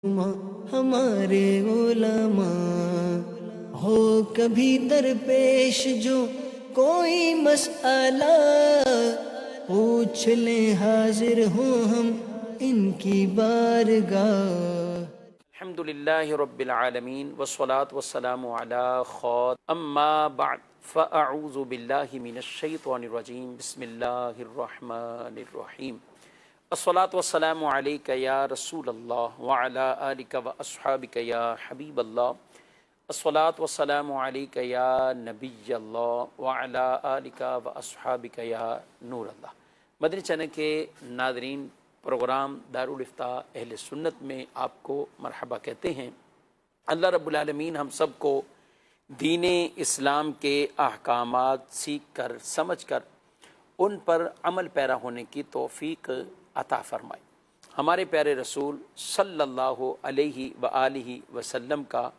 ہمارے علماء ہو کبھی درپیش جو کوئی مسئلہ پوچھ لیں حاضر ہوں ہم ان کی بارگاہ۔ الحمد للہ رب العالمین والصلاة والسلام علی خاتم اما بعد فاعوذ باللہ من الشیطان الرجیم بسم اللہ الرحمن الرحیم الصلاة والسلام علیک یا رسول اللہ وعلی آلک واصحابک یا حبیب اللہ الصلاة والسلام علیک یا نبی اللہ وعلی آلک واصحابک یا نور اللہ۔ مدنی چینل کے ناظرین، پروگرام دارالافتاء اہل سنت میں آپ کو مرحبا کہتے ہیں۔ اللہ رب العالمین ہم سب کو دین اسلام کے احکامات سیکھ کر سمجھ کر ان پر عمل پیرا ہونے کی توفیق عطا فرمائے۔ ہمارے پیارے رسول صلی اللہ علیہ وآلہ وسلم کا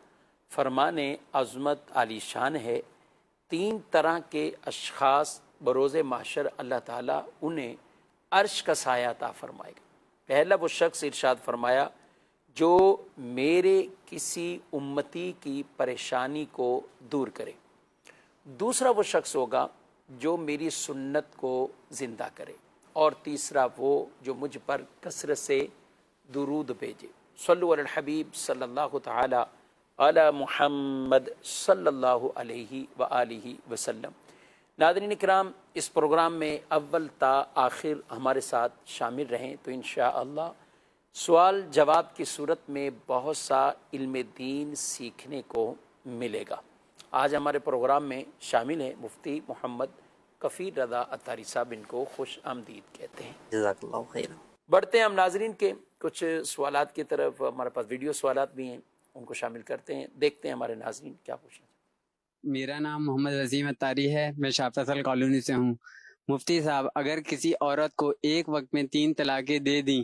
فرمان عظمت عالی شان ہے، تین طرح کے اشخاص بروز محشر اللہ تعالیٰ انہیں عرش کا سایہ عطا فرمائے گا۔ پہلا وہ شخص ارشاد فرمایا جو میرے کسی امتی کی پریشانی کو دور کرے، دوسرا وہ شخص ہوگا جو میری سنت کو زندہ کرے، اور تیسرا وہ جو مجھ پر کثرت سے درود بھیجے۔ صلو علی الحبیب صلی اللہ تعالی علی محمد صلی اللہ علیہ وآلہ وسلم۔ ناظرین کرام، اس پروگرام میں اول تا آخر ہمارے ساتھ شامل رہیں تو انشاءاللہ سوال جواب کی صورت میں بہت سا علم دین سیکھنے کو ملے گا۔ آج ہمارے پروگرام میں شامل ہیں مفتی محمد کفیل رضا اتاری صاحب، ان کو خوش آمدید کہتے ہیں۔ جزاک اللہ خیر۔ بڑھتے ہیں ہم ناظرین کے کچھ سوالات کی طرف۔ ہمارے پاس ویڈیو سوالات بھی ہیں، ان کو شامل کرتے ہیں، دیکھتے ہیں ہمارے ناظرین کیا پوچھنا۔ میرا نام محمد وسیم اتاری ہے، میں شاہ فیصل کالونی سے ہوں۔ مفتی صاحب، اگر کسی عورت کو ایک وقت میں 3 طلاقیں دے دیں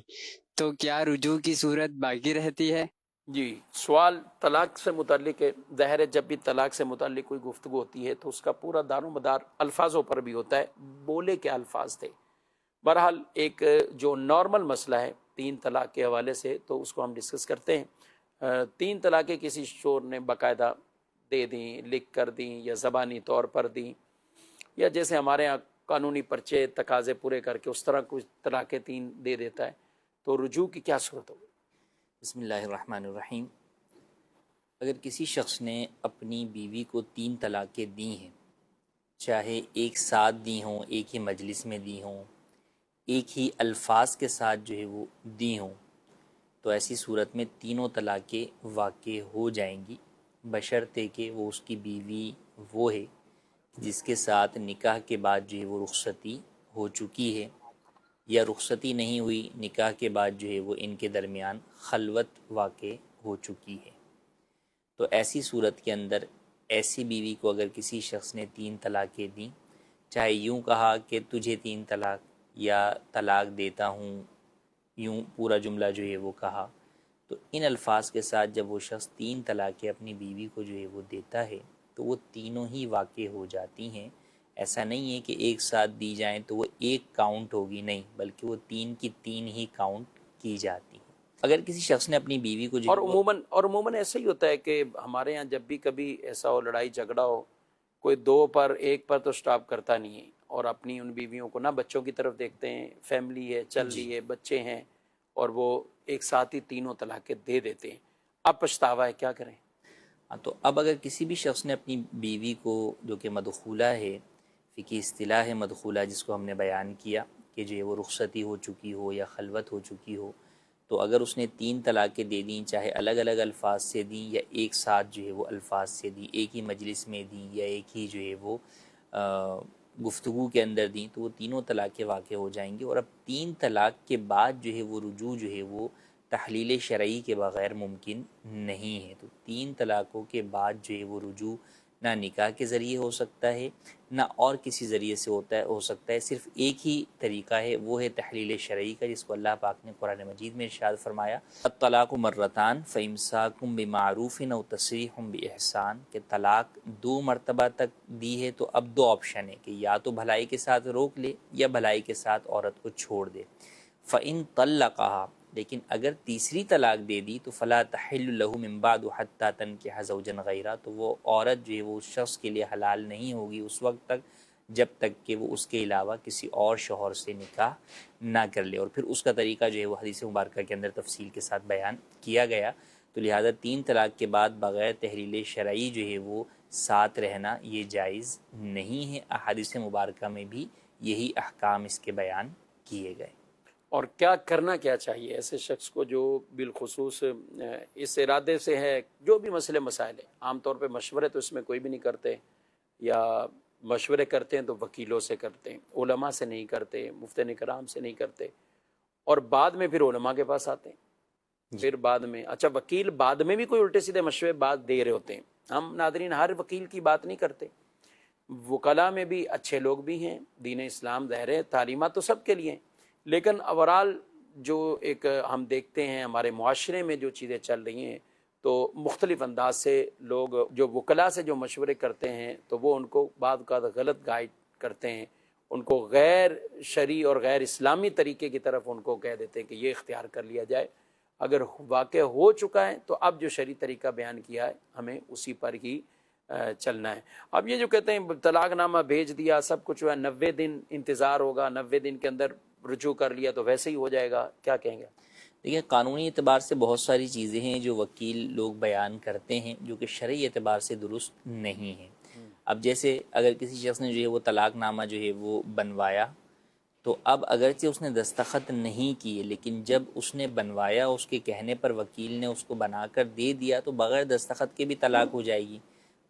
تو کیا رجوع کی صورت باقی رہتی ہے؟ جی، سوال طلاق سے متعلق ہے۔ ظاہر ہے جب بھی طلاق سے متعلق کوئی گفتگو ہوتی ہے تو اس کا پورا دار و مدار الفاظوں پر بھی ہوتا ہے، بولے کے الفاظ تھے۔ بہرحال ایک جو نارمل مسئلہ ہے 3 طلاق کے حوالے سے، تو اس کو ہم ڈسکس کرتے ہیں۔ 3 طلاقیں کسی شور نے باقاعدہ دے دیں، لکھ کر دیں، یا زبانی طور پر دیں، یا جیسے ہمارے ہاں قانونی پرچے تقاضے پورے کر کے اس طرح کچھ طلاقیں 3 دے دیتا ہے، تو رجوع کی کیا صورت ہوگی؟ بسم اللہ الرحمن الرحیم۔ اگر کسی شخص نے اپنی بیوی کو 3 طلاقیں دی ہیں، چاہے ایک ساتھ دی ہوں، ایک ہی مجلس میں دی ہوں، ایک ہی الفاظ کے ساتھ جو ہے وہ دی ہوں، تو ایسی صورت میں تینوں طلاقیں واقع ہو جائیں گی، بشرطے کہ وہ اس کی بیوی وہ ہے جس کے ساتھ نکاح کے بعد جو ہے وہ رخصتی ہو چکی ہے، یا رخصتی نہیں ہوئی، نکاح کے بعد جو ہے وہ ان کے درمیان خلوت واقع ہو چکی ہے۔ تو ایسی صورت کے اندر ایسی بیوی کو اگر کسی شخص نے 3 طلاقیں دیں، چاہے یوں کہا کہ تجھے 3 طلاق، یا طلاق دیتا ہوں، یوں پورا جملہ جو ہے وہ کہا، تو ان الفاظ کے ساتھ جب وہ شخص 3 طلاقیں اپنی بیوی کو جو ہے وہ دیتا ہے تو وہ تینوں ہی واقع ہو جاتی ہیں۔ ایسا نہیں ہے کہ ایک ساتھ دی جائیں تو وہ ایک کاؤنٹ ہوگی، نہیں، بلکہ وہ 3 کی 3 ہی کاؤنٹ کی جاتی ہیں۔ اگر کسی شخص نے اپنی بیوی کو جو اور عموماً ایسا ہی ہوتا ہے کہ ہمارے ہاں جب بھی کبھی ایسا ہو، لڑائی جھگڑا ہو، کوئی 2 پر 1 پر تو سٹاپ کرتا نہیں ہے، اور اپنی ان بیویوں کو نہ بچوں کی طرف دیکھتے ہیں، فیملی ہے، چل رہی ہے، بچے ہیں، اور وہ ایک ساتھ ہی تینوں طلاقیں دے دیتے ہیں۔ اب پچھتاوا ہے، کیا کریں؟ تو اب اگر کسی بھی شخص نے اپنی بیوی کو، جو کہ مدخولہ ہے، فقہی اصطلاح ہے مدخولہ جس کو ہم نے بیان کیا کہ جو ہے وہ رخصتی ہو چکی ہو یا خلوت ہو چکی ہو، تو اگر اس نے 3 طلاقیں دے دیں، چاہے الگ الگ الفاظ سے دیں یا ایک ساتھ جو ہے وہ الفاظ سے دیں، ایک ہی مجلس میں دیں یا ایک ہی جو ہے وہ گفتگو کے اندر دیں، تو وہ تینوں طلاقیں واقع ہو جائیں گی۔ اور اب 3 طلاق کے بعد جو ہے وہ رجوع جو ہے وہ تحلیل شرعی کے بغیر ممکن نہیں ہے۔ تو 3 طلاقوں کے بعد جو ہے وہ رجوع نہ نکاح کے ذریعے ہو سکتا ہے، نہ اور کسی ذریعے سے ہو سکتا ہے، صرف ایک ہی طریقہ ہے، وہ ہے تحلیل شرعی کا، جس کو اللہ پاک نے قرآن مجید میں ارشاد فرمایا، الطلاق مرتان فامساک بمعروف او تسریح باحسان، کہ طلاق 2 مرتبہ تک دی ہے تو اب 2 آپشن ہے کہ یا تو بھلائی کے ساتھ روک لے یا بھلائی کے ساتھ عورت کو چھوڑ دے۔ فإن طلقها، لیکن اگر تیسری طلاق دے دی تو فلا تحل له من بعد حتى تنكح زوجا غیرہ، تو وہ عورت جو ہے وہ اس شخص کے لیے حلال نہیں ہوگی اس وقت تک جب تک کہ وہ اس کے علاوہ کسی اور شوہر سے نکاح نہ کر لے، اور پھر اس کا طریقہ جو ہے وہ حدیث مبارکہ کے اندر تفصیل کے ساتھ بیان کیا گیا۔ تو لہٰذا 3 طلاق کے بعد بغیر تحلیل شرعی جو ہے وہ ساتھ رہنا یہ جائز نہیں ہے۔ احادیث مبارکہ میں بھی یہی احکام اس کے بیان کیے گئے۔ اور کیا کرنا کیا چاہیے ایسے شخص کو جو بالخصوص اس ارادے سے ہے، جو بھی مسئلے مسائل ہیں، عام طور پہ مشورے تو اس میں کوئی بھی نہیں کرتے، یا مشورے کرتے ہیں تو وکیلوں سے کرتے ہیں، علماء سے نہیں کرتے، مفتیان کرام سے نہیں کرتے، اور بعد میں پھر علماء کے پاس آتے ہیں، پھر بعد میں اچھا وکیل بعد میں بھی کوئی الٹے سیدھے مشورے بعد دے رہے ہوتے ہیں۔ ہم ناظرین ہر وکیل کی بات نہیں کرتے، وکلاء میں بھی اچھے لوگ بھی ہیں، دین اسلام ظاہر ہے تعلیمات تو سب کے لیے ہیں، لیکن اوورال جو ایک ہم دیکھتے ہیں ہمارے معاشرے میں جو چیزیں چل رہی ہیں، تو مختلف انداز سے لوگ جو وکلاء سے جو مشورے کرتے ہیں تو وہ ان کو بعد کا غلط گائیڈ کرتے ہیں، ان کو غیر شرعی اور غیر اسلامی طریقے کی طرف ان کو کہہ دیتے ہیں کہ یہ اختیار کر لیا جائے۔ اگر واقع ہو چکا ہے تو اب جو شرعی طریقہ بیان کیا ہے ہمیں اسی پر ہی چلنا ہے۔ اب یہ جو کہتے ہیں طلاق نامہ بھیج دیا، سب کچھ ہوا، 90 دن انتظار ہوگا، 90 دن کے اندر رجوع کر لیا تو ویسے ہی ہو جائے گا، کیا کہیں گے؟ دیکھیں، قانونی اعتبار سے بہت ساری چیزیں ہیں جو وکیل لوگ بیان کرتے ہیں جو کہ شرعی اعتبار سے درست نہیں ہیں۔ اب جیسے اگر کسی شخص نے جو ہے وہ طلاق نامہ جو ہے وہ بنوایا، تو اب اگرچہ اس نے دستخط نہیں کیے، لیکن جب اس نے بنوایا اس کے کہنے پر وکیل نے اس کو بنا کر دے دیا تو بغیر دستخط کے بھی طلاق ہو جائے گی۔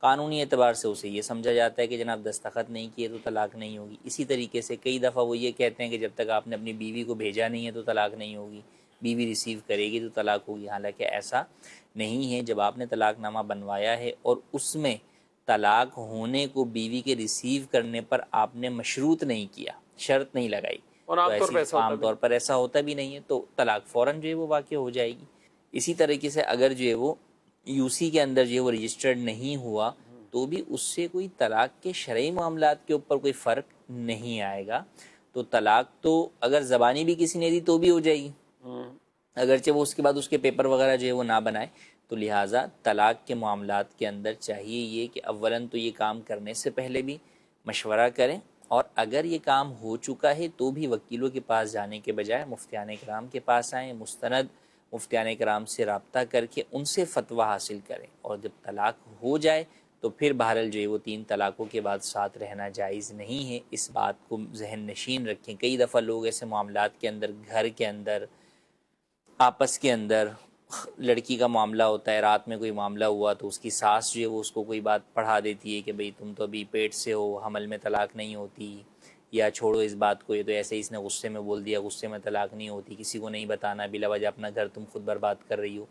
قانونی اعتبار سے اسے یہ سمجھا جاتا ہے کہ جناب دستخط نہیں کیے تو طلاق نہیں ہوگی۔ اسی طریقے سے کئی دفعہ وہ یہ کہتے ہیں کہ جب تک آپ نے اپنی بیوی کو بھیجا نہیں ہے تو طلاق نہیں ہوگی، بیوی ریسیو کرے گی تو طلاق ہوگی، حالانکہ ایسا نہیں ہے۔ جب آپ نے طلاق نامہ بنوایا ہے اور اس میں طلاق ہونے کو بیوی کے ریسیو کرنے پر آپ نے مشروط نہیں کیا، شرط نہیں لگائی، اور عام طور پر ایسا ہوتا بھی نہیں ہے، تو طلاق فوراً جو ہے وہ واقع ہو جائے گی۔ اسی طریقے سے اگر جو ہے وہ یو سی کے اندر جو ہے وہ رجسٹرڈ نہیں ہوا تو بھی اس سے کوئی طلاق کے شرعی معاملات کے اوپر کوئی فرق نہیں آئے گا۔ تو طلاق تو اگر زبانی بھی کسی نے دی تو بھی ہو جائے گی، اگرچہ وہ اس کے بعد اس کے پیپر وغیرہ جو ہے وہ نہ بنائے۔ تو لہٰذا طلاق کے معاملات کے اندر چاہیے یہ کہ اولاً تو یہ کام کرنے سے پہلے بھی مشورہ کریں، اور اگر یہ کام ہو چکا ہے تو بھی وکیلوں کے پاس جانے کے بجائے مفتیان کرام کے پاس آئیں، مستند مفتیان کرام سے رابطہ کر کے ان سے فتویٰ حاصل کریں، اور جب طلاق ہو جائے تو پھر بہرحال جو ہے وہ 3 طلاقوں کے بعد ساتھ رہنا جائز نہیں ہے۔ اس بات کو ذہن نشین رکھیں۔ کئی دفعہ لوگ ایسے معاملات کے اندر، گھر کے اندر، آپس کے اندر، لڑکی کا معاملہ ہوتا ہے، رات میں کوئی معاملہ ہوا تو اس کی ساس جو ہے وہ اس کو کوئی بات پڑھا دیتی ہے کہ بھئی تم تو ابھی پیٹ سے ہو، حمل میں طلاق نہیں ہوتی، یا چھوڑو اس بات کو، یہ تو ایسے ہی اس نے غصے میں بول دیا، غصے میں طلاق نہیں ہوتی، کسی کو نہیں بتانا، بلا وجہ اپنا گھر تم خود برباد کر رہی ہو۔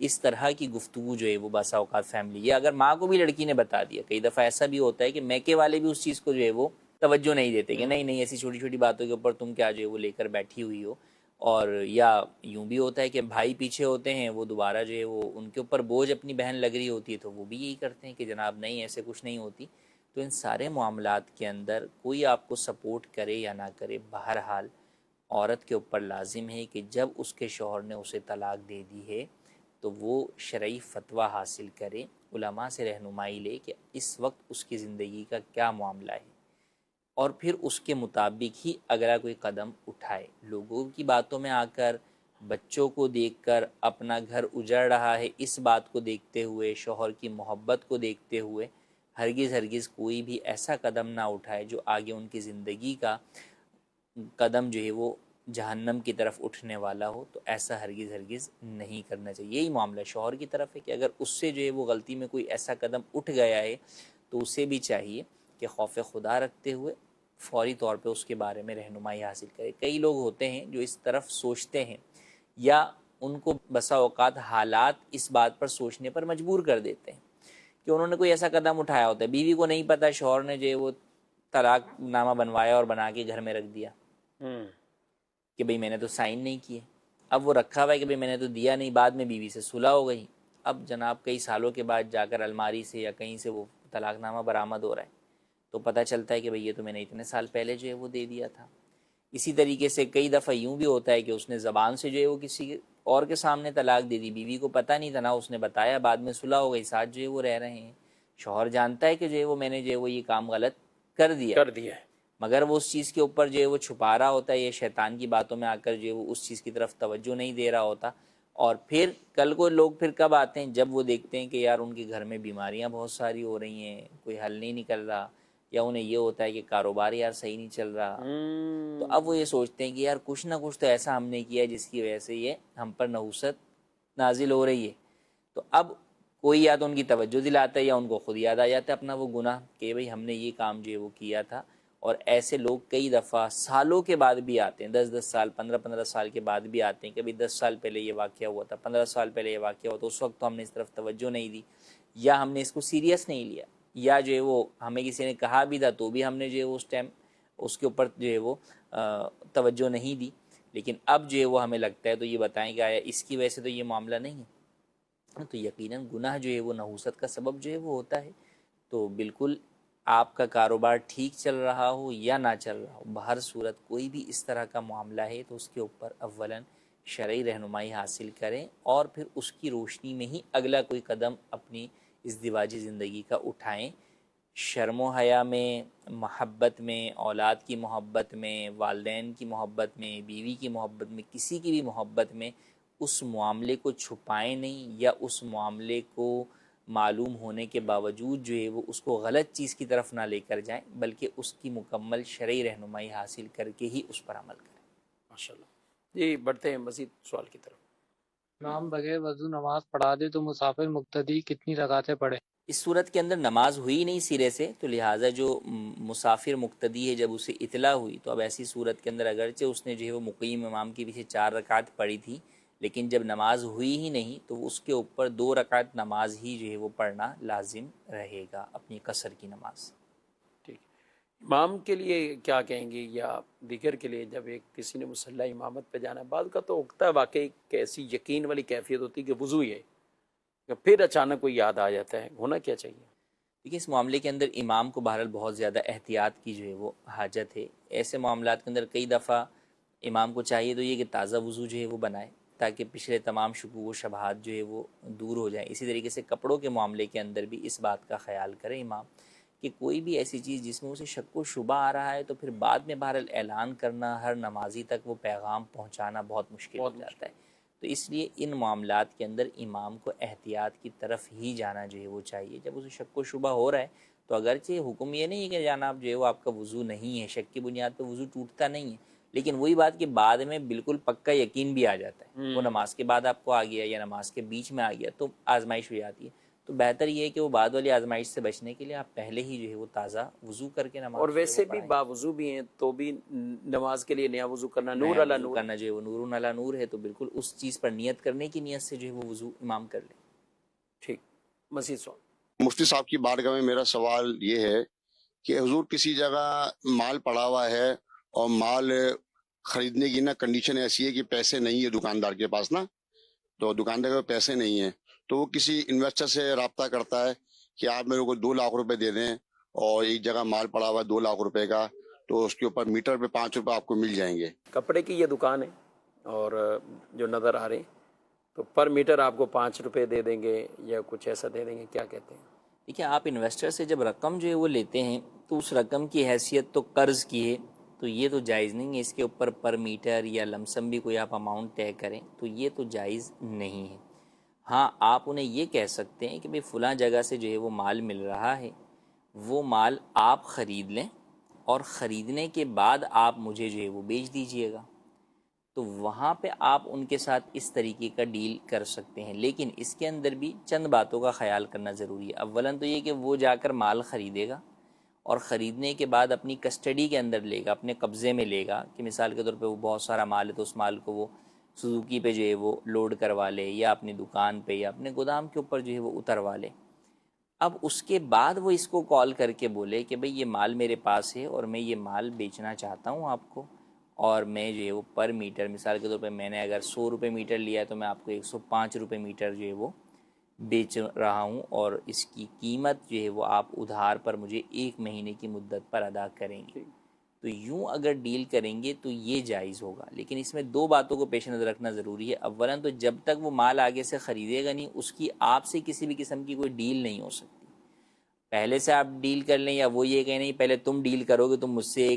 اس طرح کی گفتگو جو ہے وہ بعض اوقات فیملی، یا اگر ماں کو بھی لڑکی نے بتا دیا، کئی دفعہ ایسا بھی ہوتا ہے کہ میکے والے بھی اس چیز کو جو ہے وہ توجہ نہیں دیتے کہ نہیں ایسی چھوٹی چھوٹی باتوں کے اوپر تم کیا جو ہے وہ لے کر بیٹھی ہوئی ہو۔ اور یا یوں بھی ہوتا ہے کہ بھائی پیچھے ہوتے ہیں، وہ دوبارہ جو ہے وہ ان کے اوپر بوجھ اپنی بہن لگ رہی ہوتی ہے تو وہ بھی یہی کرتے ہیں کہ جناب نہیں ایسے کچھ نہیں ہوتی۔ تو ان سارے معاملات کے اندر کوئی آپ کو سپورٹ کرے یا نہ کرے، بہرحال عورت کے اوپر لازم ہے کہ جب اس کے شوہر نے اسے طلاق دے دی ہے تو وہ شرعی فتویٰ حاصل کرے، علماء سے رہنمائی لے کہ اس وقت اس کی زندگی کا کیا معاملہ ہے، اور پھر اس کے مطابق ہی اگلا کوئی قدم اٹھائے۔ لوگوں کی باتوں میں آ کر، بچوں کو دیکھ کر، اپنا گھر اجڑ رہا ہے اس بات کو دیکھتے ہوئے، شوہر کی محبت کو دیکھتے ہوئے ہرگز کوئی بھی ایسا قدم نہ اٹھائے جو آگے ان کی زندگی کا قدم جو ہے وہ جہنم کی طرف اٹھنے والا ہو۔ تو ایسا ہرگز نہیں کرنا چاہیے۔ یہی معاملہ شوہر کی طرف ہے کہ اگر اس سے جو ہے وہ غلطی میں کوئی ایسا قدم اٹھ گیا ہے تو اسے بھی چاہیے کہ خوف خدا رکھتے ہوئے فوری طور پہ اس کے بارے میں رہنمائی حاصل کرے۔ کئی لوگ ہوتے ہیں جو اس طرف سوچتے ہیں، یا ان کو بسا اوقات حالات اس بات پر سوچنے پر مجبور کر دیتے ہیں کہ انہوں نے کوئی ایسا قدم اٹھایا ہوتا ہے، بیوی کو نہیں پتہ، شوہر نے جو ہے وہ طلاق نامہ بنوایا اور بنا کے گھر میں رکھ دیا کہ بھئی میں نے تو سائن نہیں کیے۔ اب وہ رکھا ہوا ہے کہ بھئی میں نے تو دیا نہیں، بعد میں بیوی سے صلح ہو گئی، اب جناب کئی سالوں کے بعد جا کر الماری سے یا کہیں سے وہ طلاق نامہ برآمد ہو رہا ہے تو پتہ چلتا ہے کہ بھئی یہ تو میں نے اتنے سال پہلے جو ہے وہ دے دیا تھا۔ اسی طریقے سے کئی دفعہ یوں بھی ہوتا ہے کہ اس نے زبان سے جو ہے وہ کسی اور کے سامنے طلاق دے دی، بیوی کو پتہ نہیں تھا، نہ اس نے بتایا، بعد میں صلح ہو گئی، ساتھ جو ہے وہ رہ رہے ہیں، شوہر جانتا ہے کہ جو ہے وہ میں نے جو ہے وہ یہ کام غلط کر دیا، ہے۔ مگر وہ اس چیز کے اوپر جو ہے وہ چھپا رہا ہوتا ہے، یہ شیطان کی باتوں میں آ کر جو ہے وہ اس چیز کی طرف توجہ نہیں دے رہا ہوتا، اور پھر کل کو لوگ پھر کب آتے ہیں؟ جب وہ دیکھتے ہیں کہ یار ان کے گھر میں بیماریاں بہت ساری ہو رہی ہیں، کوئی حل نہیں نکل رہا، یا انہیں یہ ہوتا ہے کہ کاروبار یار صحیح نہیں چل رہا، تو اب وہ یہ سوچتے ہیں کہ یار کچھ نہ کچھ تو ایسا ہم نے کیا ہے جس کی وجہ سے یہ ہم پر نحوست نازل ہو رہی ہے۔ تو اب کوئی یا تو ان کی توجہ دلاتا ہے یا ان کو خود یاد آ جاتا ہے اپنا وہ گناہ کہ بھئی ہم نے یہ کام جو ہے وہ کیا تھا، اور ایسے لوگ کئی دفعہ سالوں کے بعد بھی آتے ہیں، 10 سال 15 سال کے بعد بھی آتے ہیں کہ بھئی 10 سال پہلے یہ واقعہ ہوا تھا، 15 سال پہلے یہ واقعہ ہوا تھا، اس وقت تو ہم نے اس طرف توجہ نہیں دی، یا ہم نے اس کو سیریس نہیں لیا، یا جو ہے وہ ہمیں کسی نے کہا بھی تھا تو بھی ہم نے جو ہے وہ اس ٹائم اس کے اوپر جو ہے وہ توجہ نہیں دی، لیکن اب جو ہے وہ ہمیں لگتا ہے، تو یہ بتائیں کہ آیا اس کی وجہ سے تو یہ معاملہ نہیں ہے؟ تو یقیناً گناہ جو ہے وہ نحوست کا سبب جو ہے وہ ہوتا ہے۔ تو بالکل آپ کا کاروبار ٹھیک چل رہا ہو یا نہ چل رہا ہو، بہر صورت کوئی بھی اس طرح کا معاملہ ہے تو اس کے اوپر اولاً شرعی رہنمائی حاصل کریں، اور پھر اس کی روشنی میں ہی اگلا کوئی قدم اپنی ازدواجی زندگی کا اٹھائیں۔ شرم و حیا میں، محبت میں، اولاد کی محبت میں، والدین کی محبت میں، بیوی کی محبت میں، کسی کی بھی محبت میں اس معاملے کو چھپائیں نہیں، یا اس معاملے کو معلوم ہونے کے باوجود جو ہے وہ اس کو غلط چیز کی طرف نہ لے کر جائیں، بلکہ اس کی مکمل شرعی رہنمائی حاصل کر کے ہی اس پر عمل کریں۔ ماشاءاللہ۔ جی بڑھتے ہیں مزید سوال کی طرف۔ امام بغیر وضو نماز پڑھا دے تو مسافر مقتدی کتنی رکعتیں پڑھے؟ اس صورت کے اندر نماز ہوئی نہیں سرے سے، تو لہٰذا جو مسافر مقتدی ہے جب اسے اطلاع ہوئی تو اب ایسی صورت کے اندر اگرچہ اس نے جو ہے وہ مقیم امام کے پیچھے 4 رکعت پڑھی تھی، لیکن جب نماز ہوئی ہی نہیں تو اس کے اوپر 2 رکعت نماز ہی جو ہے وہ پڑھنا لازم رہے گا، اپنی قصر کی نماز۔ ٹھیک، امام کے لیے کیا کہیں گے یا دیگر کے لیے جب ایک کسی نے مسلح امامت پہ جانا ہے؟ بعض کا تو اگتا ہے واقعی کہ ایسی یقین والی کیفیت ہوتی ہے کہ وضو ہی ہے، کہ پھر اچانک کوئی یاد آ جاتا ہے، ہونا کیا چاہیے؟ دیکھیے اس معاملے کے اندر امام کو بہرحال بہت زیادہ احتیاط کی جو ہے وہ حاجت ہے۔ ایسے معاملات کے اندر کئی دفعہ امام کو چاہیے تو یہ کہ تازہ وضو جو ہے وہ بنائے، تاکہ پچھلے تمام شکوک و شبہات جو ہے وہ دور ہو جائیں۔ اسی طریقے سے کپڑوں کے معاملے کے اندر بھی اس بات کا خیال کرے امام کہ کوئی بھی ایسی چیز جس میں اسے شک و شبہ آ رہا ہے تو پھر بعد میں بہرحال اعلان کرنا، ہر نمازی تک وہ پیغام پہنچانا بہت مشکل ہو جاتا ہے۔ تو اس لیے ان معاملات کے اندر امام کو احتیاط کی طرف ہی جانا جو ہے وہ چاہیے۔ جب اسے شک و شبہ ہو رہا ہے تو اگرچہ حکم یہ نہیں ہے کہ جناب جو ہے وہ آپ کا وضو نہیں ہے، شک کی بنیاد پہ وضو ٹوٹتا نہیں ہے، لیکن وہی بات کہ بعد میں بالکل پکا یقین بھی آ جاتا ہے، وہ نماز کے بعد آپ کو آ گیا یا نماز کے بیچ میں آ گیا تو آزمائش ہو جاتی ہے۔ تو بہتر یہ ہے کہ وہ بعد والی آزمائش سے بچنے کے لیے آپ پہلے ہی جو ہے وہ تازہ وضو کر کے نماز اور ویسے بھی پڑھائیں۔ باوضو بھی ہیں تو بھی نماز کے لیے نیا وضو کرنا، نور نیا علی وضو نور کرنا جو ہے وہ نور علی نور ہے، تو بالکل اس چیز پر نیت کرنے کی نیت سے جو ہے وہ وضو امام کر لے۔ ٹھیک، مزید سوال۔ مفتی صاحب کی بارگاہ میں میرا سوال یہ ہے کہ حضور کسی جگہ مال پڑا ہوا ہے اور مال خریدنے کی نا کنڈیشن ایسی ہے کہ پیسے نہیں ہے دکاندار کے پاس نا، تو دکاندار کے پاس پیسے نہیں ہیں، تو وہ کسی انویسٹر سے رابطہ کرتا ہے کہ آپ میرے کو 2 لاکھ روپے دے دیں، اور ایک جگہ مال پڑا ہوا ہے 2 لاکھ روپے کا، تو اس کے اوپر میٹر پہ 5 روپے آپ کو مل جائیں گے۔ کپڑے کی یہ دکان ہے اور جو نظر آ رہے ہیں تو پر میٹر آپ کو 5 روپے دے دیں گے یا کچھ ایسا دے دیں گے، کیا کہتے ہیں؟ دیکھیے آپ انویسٹر سے جب رقم جو ہے وہ لیتے ہیں تو اس رقم کی حیثیت تو قرض کی ہے، تو یہ تو جائز نہیں ہے، اس کے اوپر پر میٹر یا لمسم بھی کوئی آپ اماؤنٹ طے کریں تو یہ تو جائز نہیں ہے۔ ہاں آپ انہیں یہ کہہ سکتے ہیں کہ بھئی فلاں جگہ سے جو ہے وہ مال مل رہا ہے، وہ مال آپ خرید لیں اور خریدنے کے بعد آپ مجھے جو ہے وہ بیچ دیجئے گا، تو وہاں پہ آپ ان کے ساتھ اس طریقے کا ڈیل کر سکتے ہیں، لیکن اس کے اندر بھی چند باتوں کا خیال کرنا ضروری ہے۔ اولاً تو یہ کہ وہ جا کر مال خریدے گا اور خریدنے کے بعد اپنی کسٹڈی کے اندر لے گا، اپنے قبضے میں لے گا، کہ مثال کے طور پہ وہ بہت سارا مال ہے تو اس مال کو وہ سوزوکی پہ جو ہے وہ لوڈ کروا لے، یا اپنی دکان پہ یا اپنے گودام کے اوپر جو ہے وہ اتروا لے۔ اب اس کے بعد وہ اس کو کال کر کے بولے کہ بھئی یہ مال میرے پاس ہے اور میں یہ مال بیچنا چاہتا ہوں آپ کو، اور میں جو ہے وہ پر میٹر، مثال کے طور پہ میں نے اگر 100 روپے میٹر لیا ہے تو میں آپ کو 105 روپے میٹر جو ہے وہ بیچ رہا ہوں، اور اس کی قیمت جو ہے وہ آپ ادھار پر مجھے 1 مہینے کی مدت پر ادا کریں گے۔ تو یوں اگر ڈیل کریں گے تو یہ جائز ہوگا، لیکن اس میں دو باتوں کو پیش نظر رکھنا ضروری ہے۔ اولاً تو جب تک وہ مال آگے سے خریدے گا نہیں، اس کی آپ سے کسی بھی قسم کی کوئی ڈیل نہیں ہو سکتی۔ پہلے سے آپ ڈیل کر لیں یا وہ یہ کہ نہیں پہلے تم ڈیل کرو گے، تم مجھ سے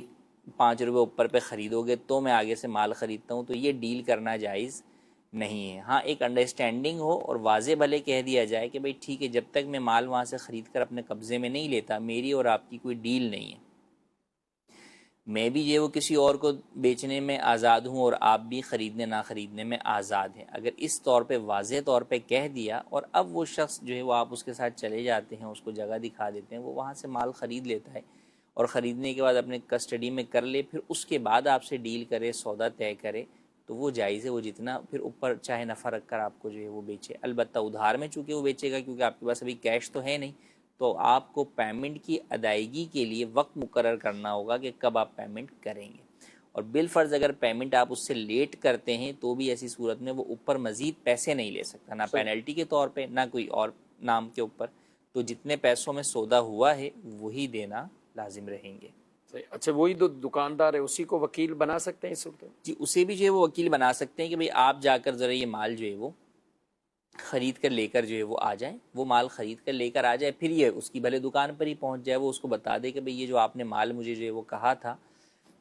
5 روپے اوپر پہ خریدو گے تو میں آگے سے مال خریدتا ہوں، تو یہ ڈیل کرنا جائز نہیں ہے۔ ہاں ایک انڈرسٹینڈنگ ہو اور واضح بھلے کہہ دیا جائے کہ بھئی ٹھیک ہے، جب تک میں مال وہاں سے خرید کر اپنے قبضے میں نہیں لیتا، میری اور آپ کی کوئی ڈیل نہیں ہے، میں بھی یہ وہ کسی اور کو بیچنے میں آزاد ہوں اور آپ بھی خریدنے نہ خریدنے میں آزاد ہیں۔ اگر اس طور پہ واضح طور پہ کہہ دیا اور اب وہ شخص جو ہے وہ آپ اس کے ساتھ چلے جاتے ہیں، اس کو جگہ دکھا دیتے ہیں، وہ وہاں سے مال خرید لیتا ہے اور خریدنے کے بعد اپنے کسٹڈی میں کر لے، پھر اس کے بعد آپ سے ڈیل کرے، سودا طے کرے، تو وہ جائز ہے۔ وہ جتنا پھر اوپر چاہے نفع رکھ کر آپ کو جو ہے وہ بیچے، البتہ ادھار میں چونکہ وہ بیچے گا کیونکہ آپ کے پاس ابھی کیش تو ہے نہیں، تو آپ کو پیمنٹ کی ادائیگی کے لیے وقت مقرر کرنا ہوگا کہ کب آپ پیمنٹ کریں گے، اور بالفرض اگر پیمنٹ آپ اس سے لیٹ کرتے ہیں تو بھی ایسی صورت میں وہ اوپر مزید پیسے نہیں لے سکتا، نہ پینلٹی کے طور پہ نہ کوئی اور نام کے اوپر، تو جتنے پیسوں میں سودا ہوا ہے وہی دینا لازم رہیں گے۔ اچھا، وہی جو دکاندار ہے اسی کو وکیل بنا سکتے ہیں اس صورت میں؟ جی اسے بھی جو ہے وہ وکیل بنا سکتے ہیں کہ بھئی آپ جا کر ذرا یہ مال جو ہے وہ خرید کر لے کر جو ہے وہ آ جائیں، وہ مال خرید کر لے کر آ جائے، پھر یہ اس کی بھلے دکان پر ہی پہنچ جائے، وہ اس کو بتا دے کہ بھئی یہ جو آپ نے مال مجھے جو ہے وہ کہا تھا،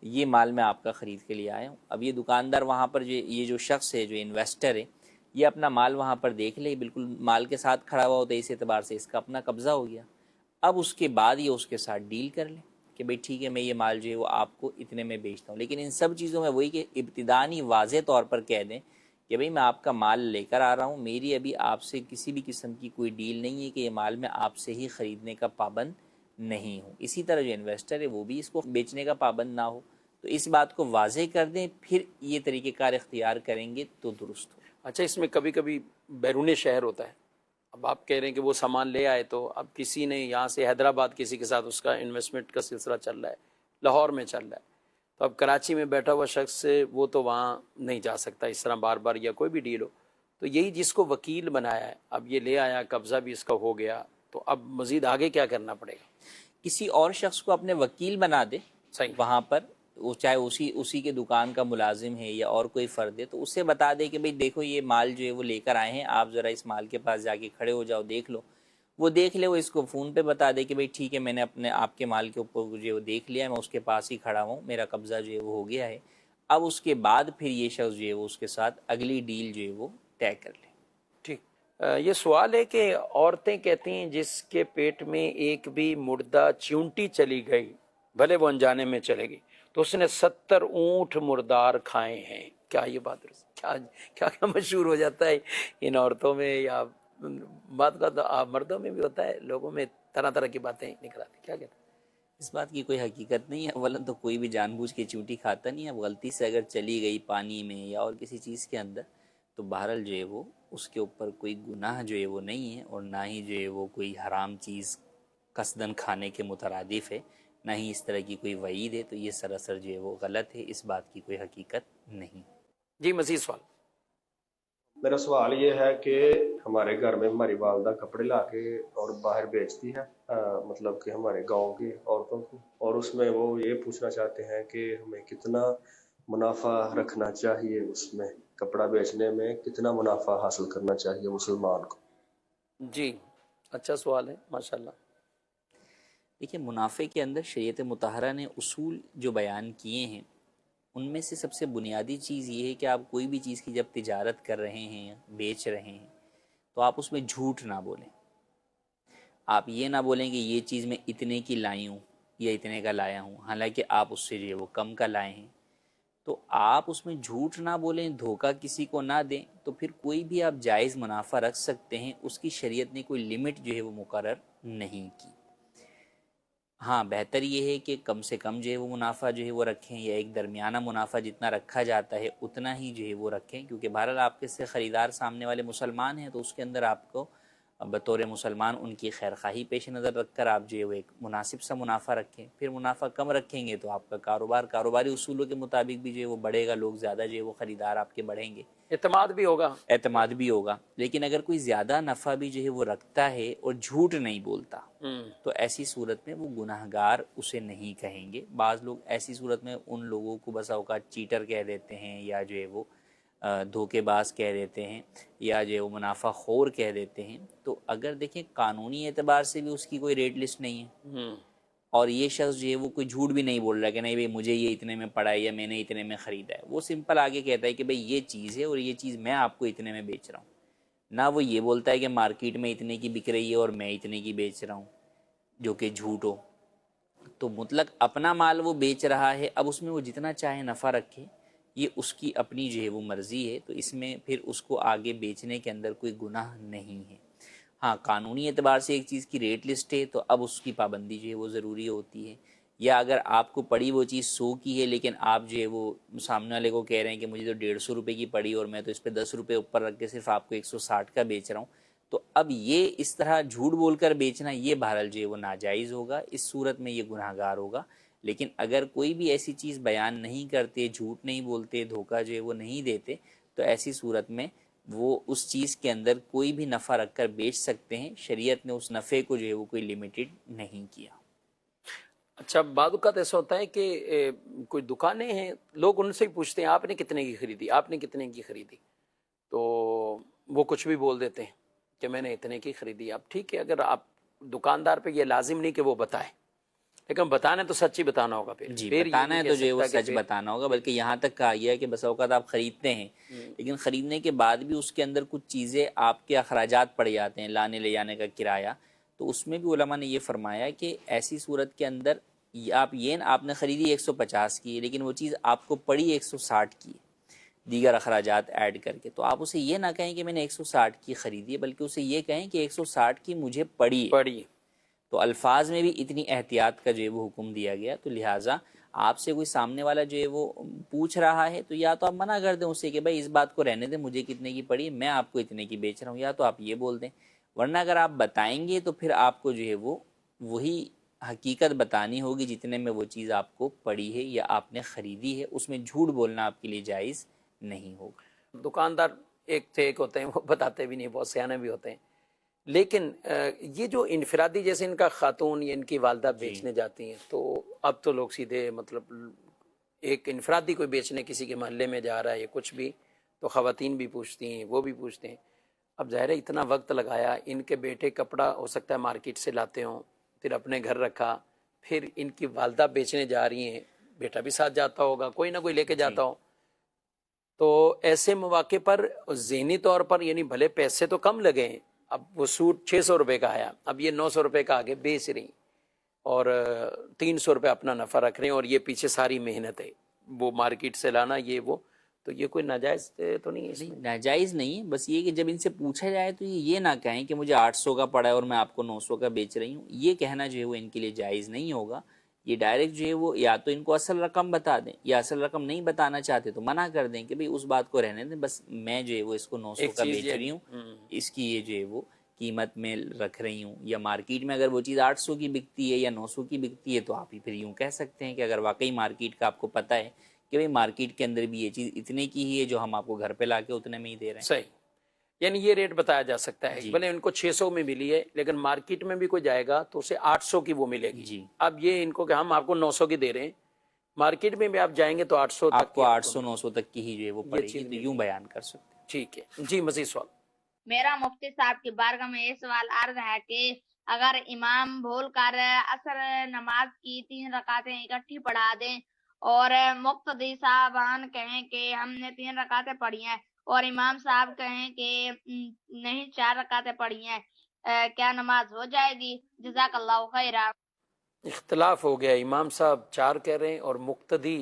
یہ مال میں آپ کا خرید کے لیے آیا ہوں۔ اب یہ دکاندار وہاں پر جو یہ جو شخص ہے جو انویسٹر ہے، یہ اپنا مال وہاں پر دیکھ لے، بالکل مال کے ساتھ کھڑا ہوا ہوتا ہے، اس اعتبار سے اس کا اپنا قبضہ ہو گیا۔ اب اس کے بعد یہ اس کے ساتھ ڈیل کر لے کہ بھئی ٹھیک ہے میں یہ مال جو ہے وہ آپ کو اتنے میں بیچتا ہوں، لیکن ان سب چیزوں میں وہی کہ ابتدانی واضح طور پر کہہ دیں کہ بھئی میں آپ کا مال لے کر آ رہا ہوں، میری ابھی آپ سے کسی بھی قسم کی کوئی ڈیل نہیں ہے کہ یہ مال میں آپ سے ہی خریدنے کا پابند نہیں ہوں۔ اسی طرح جو انویسٹر ہے وہ بھی اس کو بیچنے کا پابند نہ ہو، تو اس بات کو واضح کر دیں، پھر یہ طریقہ کار اختیار کریں گے تو درست ہو۔ اچھا، اس میں کبھی کبھی بیرون شہر ہوتا ہے، اب آپ کہہ رہے ہیں کہ وہ سامان لے آئے، تو اب کسی نے یہاں سے حیدرآباد کسی کے ساتھ اس کا انویسٹمنٹ کا سلسلہ چل رہا ہے، لاہور میں چل رہا ہے، تو اب کراچی میں بیٹھا ہوا شخص سے وہ تو وہاں نہیں جا سکتا اس طرح بار بار، یا کوئی بھی ڈیل ہو، تو یہی جس کو وکیل بنایا ہے، اب یہ لے آیا، قبضہ بھی اس کا ہو گیا، تو اب مزید آگے کیا کرنا پڑے گا؟ کسی اور شخص کو اپنے وکیل بنا دے صحیح، وہاں پر، وہ چاہے اسی کے دکان کا ملازم ہے یا اور کوئی فرد ہے، تو اسے بتا دے کہ بھئی دیکھو یہ مال جو ہے وہ لے کر آئے ہیں، آپ ذرا اس مال کے پاس جا کے کھڑے ہو جاؤ، دیکھ لو، وہ دیکھ لے، وہ اس کو فون پہ بتا دے کہ بھئی ٹھیک ہے میں نے اپنے آپ کے مال کے اوپر جو ہے وہ دیکھ لیا، میں اس کے پاس ہی کھڑا ہوں، میرا قبضہ جو ہے وہ ہو گیا ہے۔ اب اس کے بعد پھر یہ شخص جو ہے وہ اس کے ساتھ اگلی ڈیل جو ہے وہ طے کر لے۔ ٹھیک۔ یہ سوال ہے کہ عورتیں کہتی ہیں جس کے پیٹ میں ایک بھی مردہ چیونٹی چلی گئی، بھلے وہ انجانے میں چلے گی، تو اس نے 70 اونٹ مردار کھائے ہیں، کیا یہ بات کیا کیا کیا مشہور ہو جاتا ہے ان عورتوں میں، یا بات کا تو مردوں میں بھی ہوتا ہے، لوگوں میں طرح طرح کی باتیں نکل آتی، کیا کہتے ہیں؟ اس بات کی کوئی حقیقت نہیں ہے، اولا تو کوئی بھی جان بوجھ کے چونٹی کھاتا نہیں ہے، اب غلطی سے اگر چلی گئی پانی میں یا اور کسی چیز کے اندر تو بہرحال جو ہے وہ اس کے اوپر کوئی گناہ جو ہے وہ نہیں ہے، اور نہ ہی جو ہے وہ کوئی حرام چیز قصداً کھانے کے مترادف ہے، نہ ہی اس طرح کی کوئی وعید ہے، تو یہ سراسر جو ہے وہ غلط ہے، اس بات کی کوئی حقیقت نہیں۔ جی مزید سوال؟ میرا سوال یہ ہے کہ ہمارے گھر میں ہماری والدہ کپڑے لا کے اور باہر بیچتی ہے، مطلب کہ ہمارے گاؤں کی عورتوں کو، اور اس میں وہ یہ پوچھنا چاہتے ہیں کہ ہمیں کتنا منافع رکھنا چاہیے، اس میں کپڑا بیچنے میں کتنا منافع حاصل کرنا چاہیے مسلمان کو؟ جی اچھا سوال ہے، ماشاءاللہ۔ دیکھیے منافع کے اندر شریعت مطہرہ نے اصول جو بیان کیے ہیں ان میں سے سب سے بنیادی چیز یہ ہے کہ آپ کوئی بھی چیز کی جب تجارت کر رہے ہیں، بیچ رہے ہیں، تو آپ اس میں جھوٹ نہ بولیں۔ آپ یہ نہ بولیں کہ یہ چیز میں اتنے کی لائی ہوں یا اتنے کا لایا ہوں، حالانکہ آپ اس سے جو ہے وہ کم کا لائے ہیں، تو آپ اس میں جھوٹ نہ بولیں، دھوکہ کسی کو نہ دیں، تو پھر کوئی بھی آپ جائز منافع رکھ سکتے ہیں، اس کی شریعت نے کوئی لمٹ جو ہے وہ مقرر نہیں کی۔ ہاں بہتر یہ ہے کہ کم سے کم جو ہے وہ منافع جو ہے وہ رکھیں، یا ایک درمیانہ منافع جتنا رکھا جاتا ہے اتنا ہی جو ہے وہ رکھیں، کیونکہ بہرحال آپ کے سے خریدار سامنے والے مسلمان ہیں، تو اس کے اندر آپ کو بطور مسلمان ان کی خیر خواہی پیش نظر رکھ کر آپ جو ہے وہ ایک مناسب سا منافع رکھیں. پھر منافع کم رکھیں گے تو آپ کا کاروباری اصولوں کے مطابق بھی جو ہے وہ بڑھے گا، لوگ زیادہ جو ہے وہ خریدار آپ کے بڑھیں گے، اعتماد بھی ہوگا. لیکن اگر کوئی زیادہ نفع بھی جو ہے وہ رکھتا ہے اور جھوٹ نہیں بولتا تو ایسی صورت میں وہ گناہ گار اسے نہیں کہیں گے. بعض لوگ ایسی صورت میں ان لوگوں کو بسا اوقات چیٹر کہہ دیتے ہیں، یا جو ہے وہ دھوکے باز کہہ دیتے ہیں، یا جو ہے وہ منافع خور کہہ دیتے ہیں. تو اگر دیکھیں قانونی اعتبار سے بھی اس کی کوئی ریٹ لسٹ نہیں ہے، اور یہ شخص جو ہے وہ کوئی جھوٹ بھی نہیں بول رہا کہ نہیں بھائی مجھے یہ اتنے میں پڑا ہے یا میں نے اتنے میں خریدا ہے. وہ سمپل آگے کہتا ہے کہ بھائی یہ چیز ہے اور یہ چیز میں آپ کو اتنے میں بیچ رہا ہوں. نہ وہ یہ بولتا ہے کہ مارکیٹ میں اتنے کی بک رہی ہے اور میں اتنے کی بیچ رہا ہوں، جو کہ جھوٹ ہو. تو مطلق اپنا مال وہ بیچ رہا ہے، اب اس میں وہ جتنا چاہے نفع رکھے، یہ اس کی اپنی جو ہے وہ مرضی ہے. تو اس میں پھر اس کو آگے بیچنے کے اندر کوئی گناہ نہیں ہے. ہاں قانونی اعتبار سے ایک چیز کی ریٹ لسٹ ہے تو اب اس کی پابندی جو ہے وہ ضروری ہوتی ہے. یا اگر آپ کو پڑی وہ چیز 100 کی ہے لیکن آپ جو ہے وہ سامنے والے کو کہہ رہے ہیں کہ مجھے تو 150 روپے کی پڑی اور میں تو اس پہ 10 روپے اوپر رکھ کے صرف آپ کو 160 کا بیچ رہا ہوں، تو اب یہ اس طرح جھوٹ بول کر بیچنا یہ بہرحال جو ہے وہ ناجائز ہوگا. اس صورت میں یہ گناہ گار ہوگا. لیکن اگر کوئی بھی ایسی چیز بیان نہیں کرتے، جھوٹ نہیں بولتے، دھوکہ جو ہے وہ نہیں دیتے، تو ایسی صورت میں وہ اس چیز کے اندر کوئی بھی نفع رکھ کر بیچ سکتے ہیں. شریعت نے اس نفع کو جو ہے وہ کوئی لمیٹڈ نہیں کیا. اچھا، بعض اوقات ایسا ہوتا ہے کہ کوئی دکانیں ہیں، لوگ ان سے ہی پوچھتے ہیں آپ نے کتنے کی خریدی، آپ نے کتنے کی خریدی، تو وہ کچھ بھی بول دیتے ہیں کہ میں نے اتنے کی خریدی. اب ٹھیک ہے، اگر آپ دکاندار پہ یہ لازم نہیں کہ وہ بتائے، لیکن بتانا تو سچ ہی بتانا ہوگا. جی بتانا ہے تو جو ہے وہ سچ بتانا ہوگا. بلکہ یہاں تک کہا گیا ہے کہ بس اوقات آپ خریدتے ہیں لیکن خریدنے کے بعد بھی اس کے اندر کچھ چیزیں آپ کے اخراجات پڑ جاتے ہیں، لانے لے جانے کا کرایہ. تو اس میں بھی علماء نے یہ فرمایا کہ ایسی صورت کے اندر آپ نے خریدی 150 کی لیکن وہ چیز آپ کو پڑی 160 کی، دیگر اخراجات ایڈ کر کے، تو آپ اسے یہ نہ کہیں کہ میں نے 160 کی خریدی ہے، بلکہ اسے یہ کہیں کہ 160 کی مجھے پڑی. تو الفاظ میں بھی اتنی احتیاط کا جو ہے وہ حکم دیا گیا. تو لہٰذا آپ سے کوئی سامنے والا جو ہے وہ پوچھ رہا ہے تو یا تو آپ منع کر دیں اسے کہ بھائی اس بات کو رہنے دیں، مجھے کتنے کی پڑی، میں آپ کو اتنے کی بیچ رہا ہوں، یا تو آپ یہ بول دیں. ورنہ اگر آپ بتائیں گے تو پھر آپ کو جو ہے وہ وہی حقیقت بتانی ہوگی جتنے میں وہ چیز آپ کو پڑی ہے یا آپ نے خریدی ہے. اس میں جھوٹ بولنا آپ کے لیے جائز نہیں ہوگا. دکاندار ایک ہوتے ہیں وہ بتاتے بھی نہیں، بہت سیانے بھی ہوتے ہیں. لیکن یہ جو انفرادی جیسے ان کا خاتون یا ان کی والدہ بیچنے جاتی ہیں، تو اب تو لوگ سیدھے مطلب ایک انفرادی کوئی بیچنے کسی کے محلے میں جا رہا ہے یا کچھ بھی، تو خواتین بھی پوچھتی ہیں، وہ بھی پوچھتے ہیں. اب ظاہر ہے اتنا وقت لگایا، ان کے بیٹے کپڑا ہو سکتا ہے مارکیٹ سے لاتے ہوں، پھر اپنے گھر رکھا، پھر ان کی والدہ بیچنے جا رہی ہیں، بیٹا بھی ساتھ جاتا ہوگا، کوئی نہ کوئی لے کے جاتا ہو. تو ایسے مواقع پر ذہنی طور پر یعنی بھلے پیسے تو کم لگے ہیں، اب وہ سوٹ 600 روپے کا آیا، اب یہ 900 روپے کا آگے بیچ رہی اور 300 روپے اپنا نفع رکھ رہے ہیں، اور یہ پیچھے ساری محنت ہے وہ مارکیٹ سے لانا، یہ وہ، تو یہ کوئی ناجائز تو نہیں ہے اس میں؟ ناجائز نہیں ہے، بس یہ کہ جب ان سے پوچھا جائے تو یہ نہ کہیں کہ مجھے 800 کا پڑا ہے اور میں آپ کو 900 کا بیچ رہی ہوں. یہ کہنا جو ہے وہ ان کے لیے جائز نہیں ہوگا. یہ ڈائریکٹ جو ہے وہ یا تو ان کو اصل رقم بتا دیں، یا اصل رقم نہیں بتانا چاہتے تو منع کر دیں کہ بھئی اس بات کو رہنے دیں، بس میں جو ہے وہ اس کو 900 کا بیچ رہی ہوں، اس کی یہ جو ہے وہ قیمت میں رکھ رہی ہوں. یا مارکیٹ میں اگر وہ چیز 800 کی بکتی ہے یا 900 کی بکتی ہے تو آپ ہی پھر یوں کہہ سکتے ہیں کہ اگر واقعی مارکیٹ کا آپ کو پتہ ہے کہ بھئی مارکیٹ کے اندر بھی یہ چیز اتنے کی ہی ہے جو ہم آپ کو گھر پہ لا کے اتنے میں ہی دے رہے ہیں. صحیح، یعنی یہ ریٹ بتایا جا سکتا ہے. بھلے ان کو 600 میں ملی ہے لیکن مارکیٹ میں بھی کوئی جائے گا تو اسے 800 کی وہ ملے گی. اب یہ ان کو کہ ہم آپ کو 900 کی دے رہے ہیں، مارکیٹ میں بھی آپ جائیں گے تو 800 آپ کو 800-900 تک کی ہی جو ہے وہ پڑے گی. تو یوں بیان کر سکتے ہیں. ٹھیک ہے جی. مزید سوال؟ میرا مفتی صاحب کی بارگاہ میں یہ سوال عرض ہے کہ اگر امام بھول کر عصر نماز کی 3 رکعتیں اکٹھی پڑھا دیں اور مقتدی صاحبان کہیں کہ ہم نے 3 رکعتیں پڑھی ہیں اور امام صاحب کہیں کہ نہیں 4 رکعتیں پڑھی ہیں، کیا نماز ہو جائے گی؟ جزاک اللہ خیرا. اختلاف ہو گیا، امام صاحب 4 کہہ رہے ہیں اور مقتدی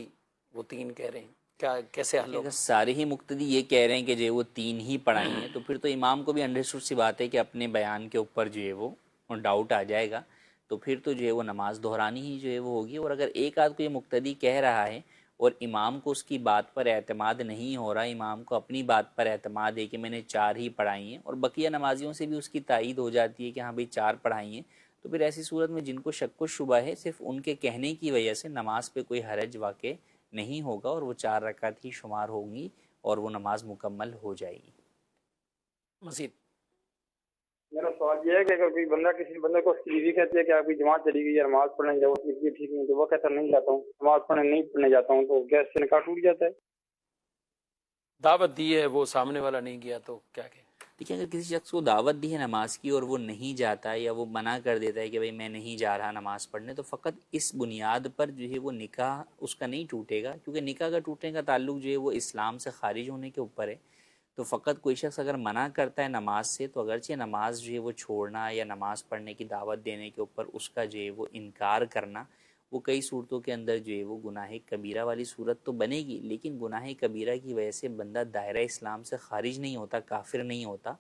وہ 3 کہہ رہے ہیں، کیا کیسے حل ہوگا؟ سارے ہی مقتدی یہ کہہ رہے ہیں کہ جو وہ 3 ہی پڑھائی ہیں تو پھر تو امام کو بھی انڈرسٹوڈ سی بات ہے کہ اپنے بیان کے اوپر جو ہے وہ ڈاؤٹ آ جائے گا، تو پھر تو جو ہے وہ نماز دہرانی ہی جو ہے وہ ہوگی. اور اگر ایک آدھ کو یہ مقتدی کہہ رہا ہے اور امام کو اس کی بات پر اعتماد نہیں ہو رہا، امام کو اپنی بات پر اعتماد ہے کہ میں نے 4 ہی پڑھائی ہیں، اور بقیہ نمازیوں سے بھی اس کی تائید ہو جاتی ہے کہ ہاں بھئی 4 پڑھائی ہیں، تو پھر ایسی صورت میں جن کو شک و شبہ ہے صرف ان کے کہنے کی وجہ سے نماز پہ کوئی حرج واقع نہیں ہوگا، اور وہ 4 رکعت ہی شمار ہوں گی اور وہ نماز مکمل ہو جائے گی۔ مزید میرا سوال یہ ہے کہ اگر کوئی بندہ کسی بندے کو اس کی بیوی کہتی ہے کہ آپ کی جماعت چلی گئی ہے نماز پڑھنے جاؤ، اس کی ٹھیک نہیں، تو وہ کہتا نہیں جاتا ہوں، نماز نہیں پڑھنے جاتا ہوں، تو کیا اس سے نکاح ٹوٹ جاتا ہے؟ دعوت دی ہے وہ سامنے والا نہیں گیا تو کیا کہ دیکھیں اگر کسی شخص کو دعوت دی ہے نماز کی اور وہ نہیں جاتا ہے یا وہ منع کر دیتا ہے کہ بھئی میں نہیں جا رہا نماز پڑھنے، تو فقط اس بنیاد پر جو ہے وہ نکاح اس کا نہیں ٹوٹے گا، کیونکہ نکاح کا ٹوٹنے کا تعلق جو ہے وہ اسلام سے خارج ہونے کے اوپر ہے۔ تو فقط کوئی شخص اگر منع کرتا ہے نماز سے، تو اگرچہ نماز جو ہے وہ چھوڑنا یا نماز پڑھنے کی دعوت دینے کے اوپر اس کا جو ہے وہ انکار کرنا، وہ کئی صورتوں کے اندر جو ہے وہ گناہ کبیرہ والی صورت تو بنے گی، لیکن گناہ کبیرہ کی وجہ سے بندہ دائرہ اسلام سے خارج نہیں ہوتا، کافر نہیں ہوتا۔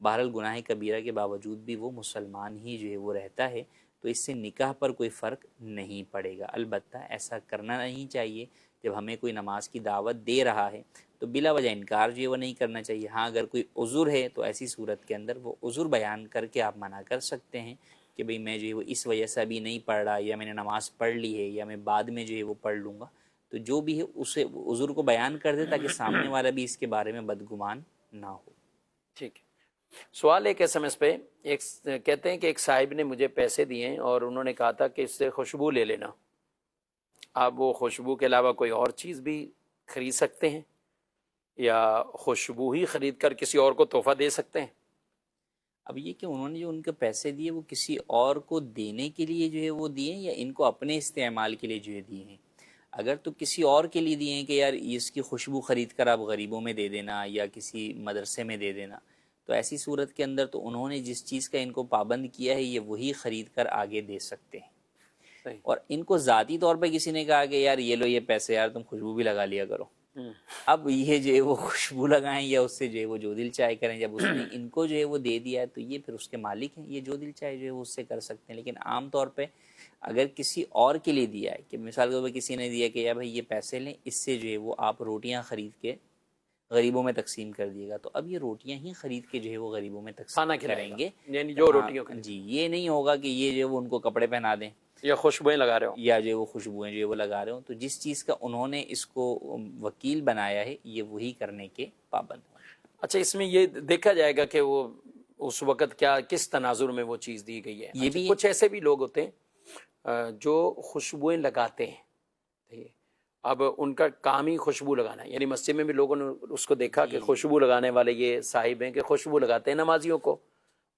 بہرحال گناہ کبیرہ کے باوجود بھی وہ مسلمان ہی جو ہے وہ رہتا ہے، تو اس سے نکاح پر کوئی فرق نہیں پڑے گا۔ البتہ ایسا کرنا نہیں چاہیے، جب ہمیں کوئی نماز کی دعوت دے رہا ہے تو بلا وجہ انکار جو ہے وہ نہیں کرنا چاہیے۔ ہاں اگر کوئی عذر ہے تو ایسی صورت کے اندر وہ عذر بیان کر کے آپ منع کر سکتے ہیں کہ بھئی میں جو ہے وہ اس وجہ سے ابھی نہیں پڑھ رہا، یا میں نے نماز پڑھ لی ہے، یا میں بعد میں جو ہے وہ پڑھ لوں گا، تو جو بھی ہے اسے عذر کو بیان کر دے تاکہ سامنے والا بھی اس کے بارے میں بدگمان نہ ہو۔ ٹھیک ہے۔ سوال ایک SMS پہ ایک کہتے ہیں کہ ایک صاحب نے مجھے پیسے دیے ہیں اور انہوں نے کہا تھا کہ اس سے خوشبو لے لینا، آپ وہ خوشبو کے علاوہ کوئی اور چیز بھی خرید سکتے ہیں یا خوشبو ہی خرید کر کسی اور کو تحفہ دے سکتے ہیں؟ اب یہ کہ انہوں نے جو ان کے پیسے دیے وہ کسی اور کو دینے کے لیے جو ہے وہ دیے ہیں یا ان کو اپنے استعمال کے لیے جو ہے دیے ہیں؟ اگر تو کسی اور کے لیے دیے ہیں کہ یار اس کی خوشبو خرید کر آپ غریبوں میں دے دینا یا کسی مدرسے میں دے دینا، تو ایسی صورت کے اندر تو انہوں نے جس چیز کا ان کو پابند کیا ہے یہ وہی خرید کر آگے دے سکتے ہیں۔ صحیح۔ اور ان کو ذاتی طور پہ کسی نے کہا کہ یار یہ لو یہ پیسے، یار تم خوشبو بھی لگا لیا کرو، اب یہ جو ہے وہ خوشبو لگائیں یا اس سے جو ہے وہ جو دل چاہے کریں، جب اس نے ان کو جو ہے وہ دے دیا ہے تو یہ پھر اس کے مالک ہیں، یہ جو دل چاہے جو ہے وہ اس سے کر سکتے ہیں۔ لیکن عام طور پہ اگر کسی اور کے لیے دیا ہے، کہ مثال کے طور پہ کسی نے دیا کہ یار بھائی یہ پیسے لیں، اس سے جو ہے وہ آپ روٹیاں خرید کے غریبوں میں تقسیم کر دیے گا، تو اب یہ روٹیاں ہی خرید کے جو ہے وہ غریبوں میں تقسیم کریں گے، یعنی جو روٹیوں جی یہ نہیں ہوگا کہ یہ جو ہے وہ ان کو کپڑے پہنا دیں یا خوشبوئیں لگا رہے ہوں یا جو وہ خوشبوئیں جو وہ لگا رہے ہوں، تو جس چیز کا انہوں نے اس کو وکیل بنایا ہے یہ وہی کرنے کے پابند ہوں۔ اچھا، اس میں یہ دیکھا جائے گا کہ وہ اس وقت کیا کس تناظر میں وہ چیز دی گئی ہے؟ یہ بھی کچھ ایسے بھی لوگ ہوتے ہیں جو خوشبوئیں لگاتے ہیں، اب ان کا کام ہی خوشبو لگانا ہے، یعنی مسجد میں بھی لوگوں نے اس کو دیکھا کہ خوشبو لگانے والے یہ صاحب ہیں کہ خوشبو لگاتے ہیں نمازیوں کو،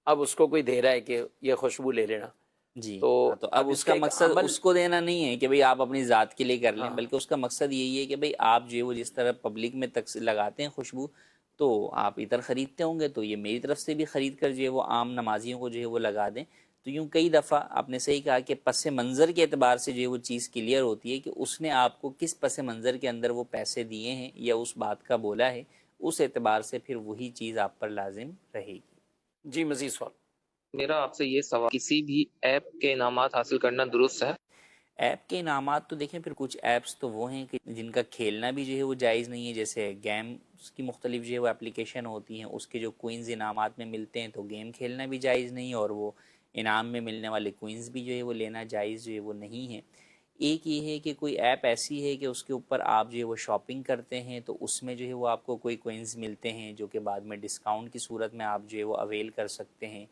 اب اس کو کوئی دے رہا ہے کہ یہ خوشبو لے لینا، جی تو اب اس کا مقصد اس کو دینا نہیں ہے کہ بھئی آپ اپنی ذات کے لیے کر لیں، بلکہ اس کا مقصد یہی ہے کہ بھئی آپ جو ہے وہ جس طرح پبلک میں لگاتے ہیں خوشبو، تو آپ ادھر خریدتے ہوں گے تو یہ میری طرف سے بھی خرید کر جو ہے وہ عام نمازیوں کو جو ہے وہ لگا دیں۔ تو یوں کئی دفعہ آپ نے صحیح کہا کہ پس منظر کے اعتبار سے جو ہے وہ چیز کلیئر ہوتی ہے کہ اس نے آپ کو کس پس منظر کے اندر وہ پیسے دیے ہیں یا اس بات کا بولا ہے، اس اعتبار سے پھر وہی چیز آپ پر لازم رہے گی۔ جی مزید سوال۔ میرا آپ سے یہ سوال، کسی بھی ایپ کے انعامات حاصل کرنا درست ہے؟ ایپ کے انعامات تو دیکھیں پھر کچھ ایپس تو وہ ہیں کہ جن کا کھیلنا بھی جو ہے وہ جائز نہیں ہے، جیسے گیمز کی مختلف جو ہے وہ اپلیکیشن ہوتی ہیں، اس کے جو کوئنز انعامات میں ملتے ہیں تو گیم کھیلنا بھی جائز نہیں، اور وہ انعام میں ملنے والے کوئنز بھی جو ہے وہ لینا جائز جو ہے وہ نہیں ہے۔ ایک یہ ہے کہ کوئی ایپ ایسی ہے کہ اس کے اوپر آپ جو ہے وہ شاپنگ کرتے ہیں تو اس میں جو ہے وہ آپ کو کوئی کوئنز ملتے ہیں جو کہ بعد میں ڈسکاؤنٹ کی صورت میں آپ جو ہے وہ اویل کر سکتے ہیں،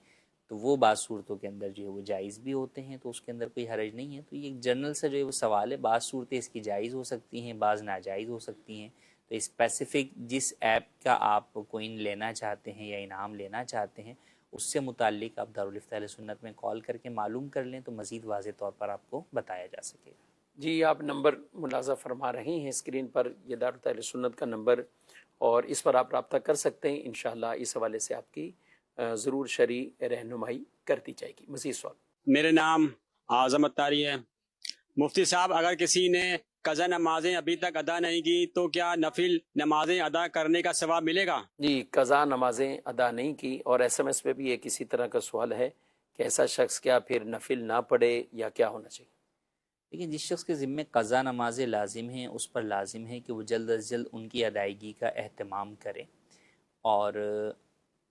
تو وہ بعض صورتوں کے اندر جو ہے وہ جائز بھی ہوتے ہیں، تو اس کے اندر کوئی حرج نہیں ہے۔ تو یہ ایک جنرل سے جو ہے وہ سوال ہے، بعض صورتیں اس کی جائز ہو سکتی ہیں، بعض ناجائز ہو سکتی ہیں، تو اسپیسیفک جس ایپ کا آپ کوئن لینا چاہتے ہیں یا انعام لینا چاہتے ہیں اس سے متعلق آپ دارالفتہ اہل سنت میں کال کر کے معلوم کر لیں تو مزید واضح طور پر آپ کو بتایا جا سکے گا۔ جی آپ نمبر ملاحظہ فرما رہے ہیں اسکرین پر، یہ دارالفتہ اہل سنت کا نمبر، اور اس پر آپ رابطہ کر سکتے ہیں، انشاءاللہ اس حوالے سے آپ کی ضرور شرعی رہنمائی کر دی جائے گی۔ مزید سوال۔ میرے نام اعظم اتاری ہے۔ مفتی صاحب، اگر کسی نے قضا نمازیں ابھی تک ادا نہیں کی تو کیا نفل نمازیں ادا کرنے کا ثواب ملے گا؟ جی قضا نمازیں ادا نہیں کی، اور SMS پہ بھی ایک اسی طرح کا سوال ہے کہ ایسا شخص کیا پھر نفل نہ پڑھے یا کیا ہونا چاہیے؟ لیکن جس شخص کے ذمے قضا نمازیں لازم ہیں اس پر لازم ہے کہ وہ جلد از جلد ان کی ادائیگی کا اہتمام کرے، اور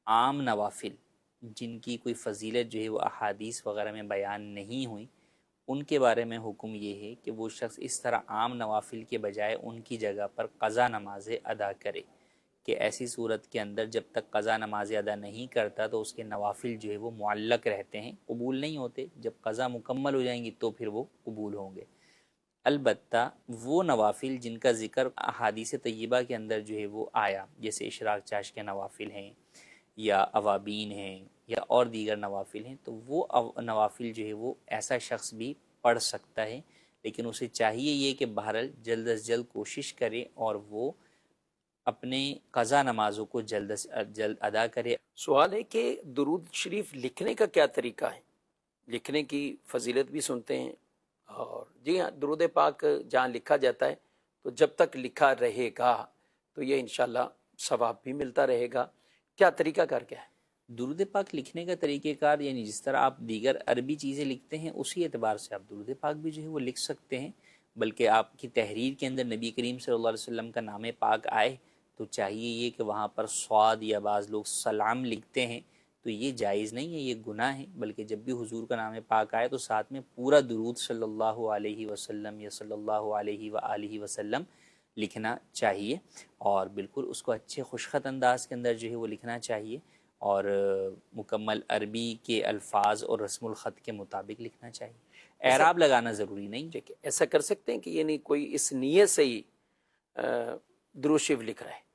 عام نوافل جن کی کوئی فضیلت جو ہے وہ احادیث وغیرہ میں بیان نہیں ہوئی، ان کے بارے میں حکم یہ ہے کہ وہ شخص اس طرح عام نوافل کے بجائے ان کی جگہ پر قضا نمازیں ادا کرے، کہ ایسی صورت کے اندر جب تک قضا نمازیں ادا نہیں کرتا تو اس کے نوافل جو ہے وہ معلق رہتے ہیں، قبول نہیں ہوتے، جب قضا مکمل ہو جائیں گی تو پھر وہ قبول ہوں گے۔ البتہ وہ نوافل جن کا ذکر احادیث طیبہ کے اندر جو ہے وہ آیا، جیسے اشراق چاش کے نوافل ہیں یا اوابین ہیں یا اور دیگر نوافل ہیں، تو وہ نوافل جو ہے وہ ایسا شخص بھی پڑھ سکتا ہے، لیکن اسے چاہیے یہ کہ بہرحال جلد از جلد کوشش کرے اور وہ اپنے قضا نمازوں کو جلد از جلد ادا کرے۔ سوال ہے کہ درود شریف لکھنے کا کیا طریقہ ہے؟ لکھنے کی فضیلت بھی سنتے ہیں، اور جی ہاں، درود پاک جہاں لکھا جاتا ہے تو جب تک لکھا رہے گا تو یہ انشاءاللہ ثواب بھی ملتا رہے گا۔ کیا طریقہ کار کیا ہے؟ درود پاک لکھنے کا طریقہ کار یعنی جس طرح آپ دیگر عربی چیزیں لکھتے ہیں اسی اعتبار سے آپ درود پاک بھی جو ہے وہ لکھ سکتے ہیں، بلکہ آپ کی تحریر کے اندر نبی کریم صلی اللہ علیہ وسلم کا نام پاک آئے تو چاہیے یہ کہ وہاں پر صاد یا بعض لوگ سلام لکھتے ہیں تو یہ جائز نہیں ہے، یہ گناہ ہے، بلکہ جب بھی حضور کا نام پاک آئے تو ساتھ میں پورا درود صلی اللہ علیہ وسلم یا صلی اللہ علیہ وآلہ وسلم لکھنا چاہیے، اور بالکل اس کو اچھے خوشخط انداز کے اندر جو ہے وہ لکھنا چاہیے، اور مکمل عربی کے الفاظ اور رسم الخط کے مطابق لکھنا چاہیے، اعراب لگانا ضروری نہیں۔ ایسا کر سکتے ہیں کہ یعنی کوئی اس نیت سے ہی درود شریف لکھ رہا ہے،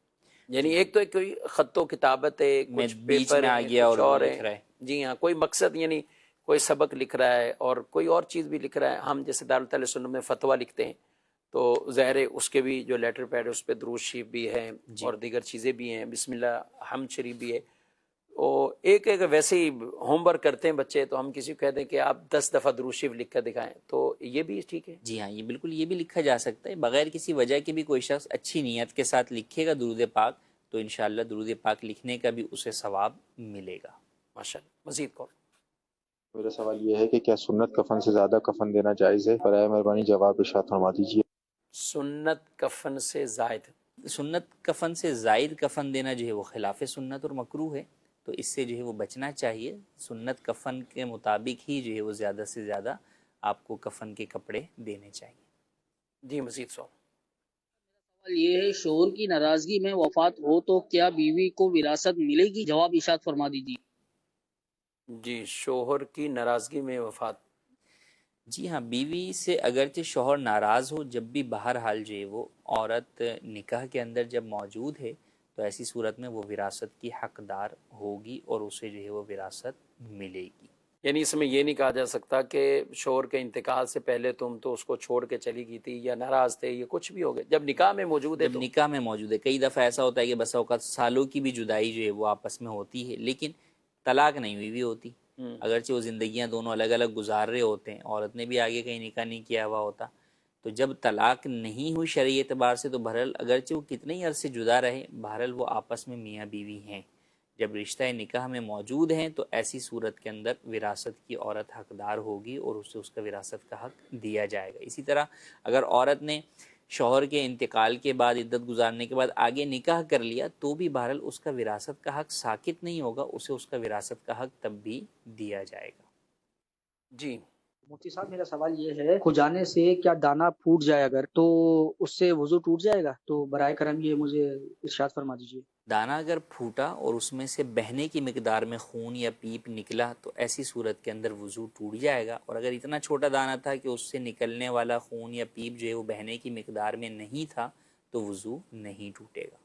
یعنی ایک تو کوئی خط و کتابت ہے، کچھ بیچ پیپر میں آ گیا کچھ اور اور لکھ رہا ہے، ہے۔ جی ہاں، کوئی مقصد یعنی کوئی سبق لکھ رہا ہے اور کوئی اور چیز بھی لکھ رہا ہے۔ ہم جیسے دارالتعلیم سنت میں فتویٰ لکھتے ہیں تو ظاہر ہے اس کے بھی جو لیٹر پیڈ ہے اس پہ درود شریف بھی ہے اور دیگر چیزیں بھی ہیں، بسم اللہ حمد شریف بھی ہے، اور ایک ویسے ہی ہوم ورک کرتے ہیں بچے تو ہم کسی کو کہہ دیں کہ آپ 10 دفعہ درود شریف لکھ کر دکھائیں، تو یہ بھی ٹھیک ہے؟ جی ہاں، یہ بالکل یہ بھی لکھا جا سکتا ہے، بغیر کسی وجہ کے بھی کوئی شخص اچھی نیت کے ساتھ لکھے گا درود پاک تو انشاءاللہ درود پاک لکھنے کا بھی اسے ثواب ملے گا۔ ماشاءاللہ۔ مزید کون؟ میرا سوال یہ ہے کہ کیا سنت کفن سے زیادہ کفن دینا جائز ہے؟ برائے مہربانی جواب ارشاد فرما دیجیے۔ سنت کفن سے زائد؟ سنت کفن سے زائد کفن دینا جو ہے وہ خلاف سنت اور مکروہ ہے، تو اس سے جو ہے وہ بچنا چاہیے۔ سنت کفن کے مطابق ہی جو ہے وہ زیادہ سے زیادہ آپ کو کفن کے کپڑے دینے چاہیے۔ جی مزید سوال یہ ہے، شوہر کی ناراضگی میں وفات ہو تو کیا بیوی کو وراثت ملے گی؟ جواب ارشاد فرما دیجیے۔ جی، شوہر کی ناراضگی میں وفات؟ جی ہاں، بیوی سے اگرچہ شوہر ناراض ہو، جب بھی بہرحال جو ہے وہ عورت نکاح کے اندر جب موجود ہے تو ایسی صورت میں وہ وراثت کی حقدار ہوگی اور اسے جو ہے وہ وراثت ملے گی۔ یعنی اس میں یہ نہیں کہا جا سکتا کہ شوہر کے انتقال سے پہلے تم تو اس کو چھوڑ کے چلی گئی تھی یا ناراض تھے، یہ کچھ بھی ہو گئے، جب نکاح میں موجود ہے جب نکاح میں موجود ہے۔ کئی دفعہ ایسا ہوتا ہے کہ بس اوقات سالوں کی بھی جدائی جو ہے وہ آپس میں ہوتی ہے لیکن طلاق نہیں ہوئی بھی ہوتی، اگرچہ وہ زندگیاں دونوں الگ الگ گزار رہے ہوتے ہیں، عورت نے بھی آگے کہیں نکاح نہیں کیا ہوا ہوتا، تو جب طلاق نہیں ہوئی شرعی اعتبار سے تو بہرحال اگرچہ وہ کتنے ہی عرصے جدا رہے، بہرحال وہ آپس میں میاں بیوی ہیں۔ جب رشتہ نکاح میں موجود ہیں تو ایسی صورت کے اندر وراثت کی عورت حقدار ہوگی اور اسے اس کا وراثت کا حق دیا جائے گا۔ اسی طرح اگر عورت نے شوہر کے انتقال کے بعد عدت گزارنے کے بعد آگے نکاح کر لیا تو بھی بہرحال اس کا وراثت کا حق ساقط نہیں ہوگا، اسے اس کا وراثت کا حق تب بھی دیا جائے گا۔ جی مفتی صاحب، میرا سوال یہ ہے، کھجانے سے کیا دانا پھوٹ جائے اگر تو اس سے وضو ٹوٹ جائے گا؟ تو برائے کرم یہ مجھے ارشاد فرما دیجیے۔ دانا اگر پھوٹا اور اس میں سے بہنے کی مقدار میں خون یا پیپ نکلا تو ایسی صورت کے اندر وضو ٹوٹ جائے گا، اور اگر اتنا چھوٹا دانا تھا کہ اس سے نکلنے والا خون یا پیپ جو ہے وہ بہنے کی مقدار میں نہیں تھا تو وضو نہیں ٹوٹے گا،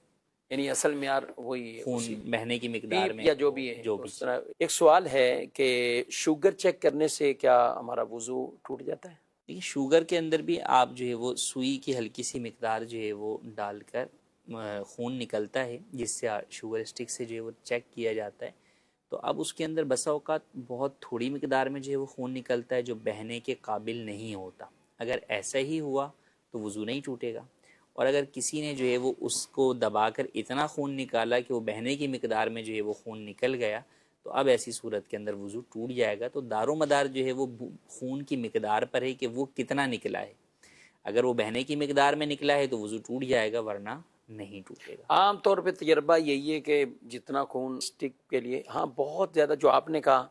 یعنی اصل معیار وہی ہے، خون بہنے کی مقدار میں یا جو بھی ہے۔ جو بھی۔ اس طرح ایک سوال ہے کہ شوگر چیک کرنے سے کیا ہمارا وضو ٹوٹ جاتا ہے؟ دیکھیے، شوگر کے اندر بھی آپ جو ہے وہ سوئی کی ہلکی سی مقدار جو ہے وہ ڈال کر خون نکلتا ہے جس سے شوگر اسٹک سے جو ہے وہ چیک کیا جاتا ہے، تو اب اس کے اندر بسا اوقات بہت تھوڑی مقدار میں جو ہے وہ خون نکلتا ہے جو بہنے کے قابل نہیں ہوتا، اگر ایسا ہی ہوا تو وضو نہیں ٹوٹے گا، اور اگر کسی نے جو ہے وہ اس کو دبا کر اتنا خون نکالا کہ وہ بہنے کی مقدار میں جو ہے وہ خون نکل گیا تو اب ایسی صورت کے اندر وضو ٹوٹ جائے گا. تو دار و مدار جو ہے وہ خون کی مقدار پر ہے کہ وہ کتنا نکلا ہے. اگر وہ بہنے کی مقدار میں نکلا ہے تو وضو ٹوٹ جائے گا، ورنہ نہیں ٹوٹے گا. عام طور پہ تجربہ یہی ہے کہ جتنا خون اسٹک کے لیے، ہاں بہت زیادہ جو آپ نے کہا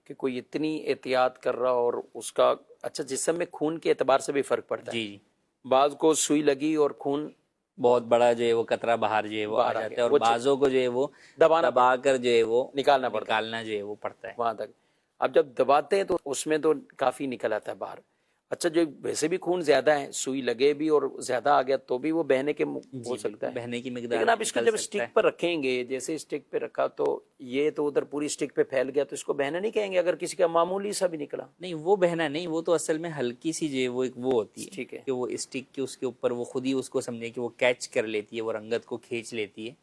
کہ کوئی اتنی احتیاط کر رہا اور اس کا اچھا جسم میں خون کے اعتبار سے بھی فرق پڑتا ہے. جی بعض کو سوئی لگی اور خون بہت بڑا جو ہے وہ قطرہ باہر جو ہے وہ آ جاتا ہے، اور بعضوں کو جو ہے وہ دبا کر جو ہے وہ نکالنا جو ہے وہ پڑتا ہے وہاں تک. اب جب دباتے ہیں تو اس میں تو کافی نکل آتا ہے باہر. اچھا جو ویسے بھی خون زیادہ ہے، سوئی لگے بھی اور زیادہ آ گیا تو بھی وہ بہنے کے ہو سکتا ہے، بہنے کی مقدار. لیکن آپ اس کو جب اسٹک پر رکھیں گے، جیسے اسٹک پہ رکھا تو یہ تو ادھر پوری اسٹک پہ پھیل گیا، تو اس کو بہنا نہیں کہیں گے اگر کسی کا معمولی سا بھی نکلا. نہیں وہ بہنا نہیں، وہ تو اصل میں ہلکی سی جو ہے وہ ایک وہ ہوتی ہے، ٹھیک ہے، کہ وہ اسٹک کے اس کے اوپر وہ خود ہی اس کو سمجھے کہ وہ کیچ کر لیتی ہے، وہ رنگت کو کھینچ لیتی ہے،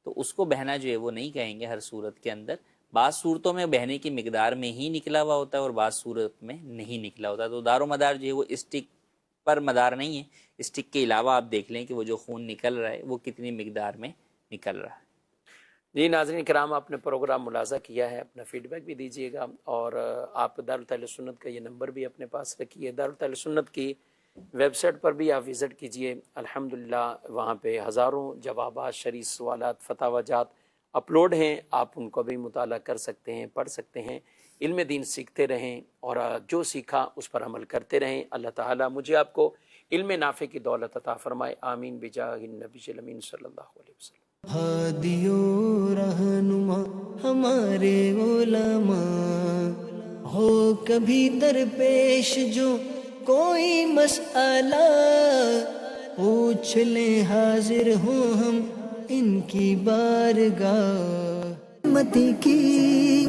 تو اس کو بہنا جو ہے وہ نہیں کہیں گے ہر صورت کے اندر. بعض صورتوں میں بہنے کی مقدار میں ہی نکلا ہوا ہوتا ہے اور بعض صورت میں نہیں نکلا ہوتا. تو دار و مدار جو ہے وہ اسٹک پر مدار نہیں ہے، اسٹک کے علاوہ آپ دیکھ لیں کہ وہ جو خون نکل رہا ہے وہ کتنی مقدار میں نکل رہا ہے. جی ناظرین کرام، آپ نے پروگرام ملاحظہ کیا ہے، اپنا فیڈ بیک بھی دیجیے گا، اور آپ دارالتحلیل سنت کا یہ نمبر بھی اپنے پاس رکھیے. دارالتحلیل سنت کی ویب سائٹ پر بھی آپ وزٹ کیجیے. الحمدللہ وہاں پہ ہزاروں جوابات، شرعی سوالات، فتاوی جات اپلوڈ ہیں، آپ ان کو بھی مطالعہ کر سکتے ہیں، پڑھ سکتے ہیں. علم دین سیکھتے رہیں اور جو سیکھا اس پر عمل کرتے رہیں. اللہ تعالیٰ مجھے آپ کو علم نافع کی دولت عطا فرمائے. آمین بجاہ النبی الامین صلی اللہ علیہ وسلم. ہادیو رہنما ہمارے علماء، ہو کبھی درپیش جو کوئی مسئلہ، پوچھ لیں حاضر ہوں ہم ان کی بارگاہ. متی کی